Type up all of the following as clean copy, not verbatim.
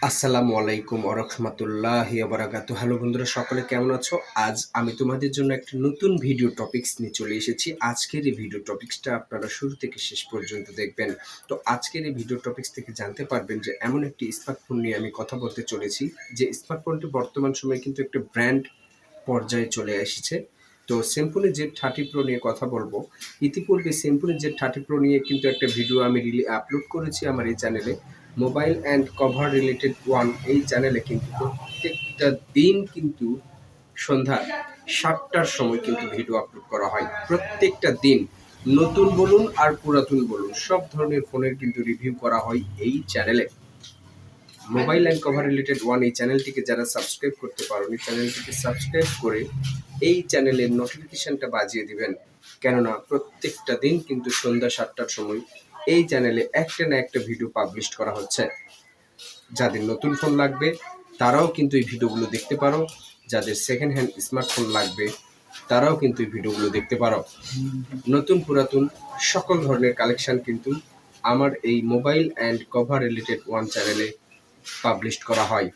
আসসালামু আলাইকুম ওয়া রাহমাতুল্লাহি ওয়া বারাকাতুহু। হ্যালো বন্ধুরা, সকলে কেমন আছো? আজ আমি তোমাদের জন্য একটা নতুন ভিডিও টপিকস নিয়ে চলে এসেছি। আজকের এই ভিডিও টপিকসটা আপনারা শুরু থেকে শেষ পর্যন্ত দেখবেন। তো আজকের এই ভিডিও টপিকস থেকে জানতে পারবেন যে এমন একটি স্মার্টফোন নিয়ে আমি কথা বলতে চলেছি, যে স্মার্টফোনটি বর্তমান সময়ে কিন্তু একটা ব্র্যান্ড পর্যায়ে চলে এসেছে। তো সিম্ফনি Z30 Pro নিয়ে কথা বলবো। ইতিপূর্বে সিম্ফনি Z30 Pro নিয়ে কিন্তু একটা ভিডিও আমি আপলোড করেছি আমার এই চ্যানেলে, mobile and cover related one. এই চ্যানেলে কিন্তু প্রত্যেকটা দিন কিন্তু সন্ধ্যা 7টার সময় কিন্তু ভিডিও আপলোড করা হয়। প্রত্যেকটা দিন নতুন বলুন আর পুরাতন বলুন, সব ধরনের ফোনের কিন্তু রিভিউ করা হয় এই চ্যানেলে। Mobile and cover related one এই চ্যানেলটিকে যারা সাবস্ক্রাইব করতে পারেন, চ্যানেলটিকে সাবস্ক্রাইব করে এই চ্যানেলের নোটিফিকেশনটা বাজিয়ে দিবেন, কেননা প্রত্যেকটা দিন কিন্তু সন্ধ্যা 7টার সময় এই চ্যানেলে একটা না একটা ভিডিও পাবলিশ করা হচ্ছে। যাদের নতুন ফোন লাগবে তারাও কিন্তু এই ভিডিওগুলো দেখতে পারো, যাদের সেকেন্ড হ্যান্ড স্মার্টফোন লাগবে তারাও কিন্তু এই ভিডিওগুলো দেখতে পারো। নতুন পুরাতন সকল ধরনের কালেকশন কিন্তু আমার এই mobile and cover related one চ্যানেলে পাবলিশ করা হয়।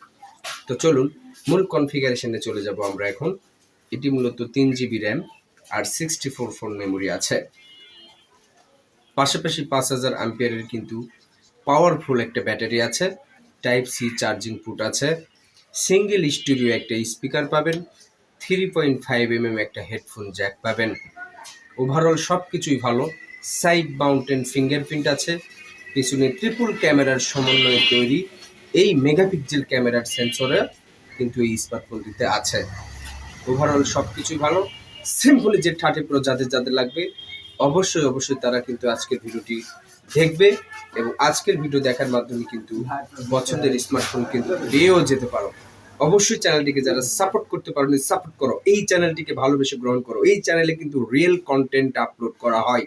তো চলুন মূল কনফিগারেশনে চলে যাব আমরা এখন। এটি মূলত 3GB র্যাম আর 64 ফোন মেমোরি আছে, পাশাপাশি 5000 অ্যাম্পিয়ারের কিন্তু পাওয়ারফুল একটা ব্যাটারি আছে, টাইপ সি চার্জিং পুট আছে, সিঙ্গেল স্টুডিও একটা স্পিকার পাবেন, 3.5mm একটা হেডফোন জ্যাক পাবেন। ওভারঅল সব কিছুই ভালো। সাইড মাউন্টেন ফিঙ্গারপ্রিন্ট আছে, পিছনে ট্রিপল ক্যামেরার সমন্বয়ে তৈরি এই মেগাপিক্সেল ক্যামেরার সেন্সরে কিন্তু এই স্মার্টফোনটিতে আছে। ওভারঅল সব কিছুই ভালো। সিম্ফনি Z30 Pro যাদের লাগবে অবশ্যই তারা কিন্তু আজকের ভিডিওটি দেখবে, এবং আজকের ভিডিও দেখার মাধ্যমে কিন্তু পছন্দের স্মার্টফোন কিন্তু পেয়েও যেতে পারো। অবশ্যই চ্যানেলটিকে যারা সাপোর্ট করতে পারো, সাপোর্ট করো, এই চ্যানেলটিকে ভালোবেসে গ্রহণ করো। এই চ্যানেলে কিন্তু রিয়েল কন্টেন্ট আপলোড করা হয়।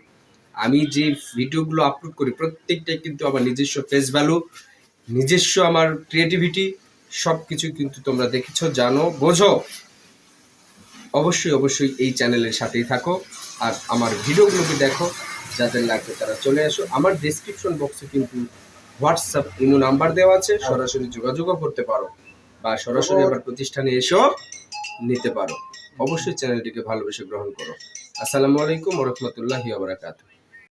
আমি যে ভিডিওগুলো আপলোড করি প্রত্যেকটাই কিন্তু আমার নিজস্ব ফেস ভ্যালু, নিজস্ব আমার ক্রিয়েটিভিটি, সব কিছু কিন্তু তোমরা দেখেছো, জানো, বোঝো। অবশ্যই এই চ্যানেলের সাথেই থাকো আর আমার ভিডিওগুলোকে দেখো। যাদের লাগবে তারা চলে আসো। আমার ডেসক্রিপশন বক্সে কিন্তু হোয়াটসঅ্যাপ ইমো নাম্বার দেওয়া আছে, সরাসরি যোগাযোগও করতে পারো বা সরাসরি আমার প্রতিষ্ঠানে এসেও নিতে পারো। অবশ্যই চ্যানেলটিকে ভালোবেসে গ্রহণ করো। আসসালামু আলাইকুম ওয়া রাহমাতুল্লাহি ওয়া বারাকাতুহু।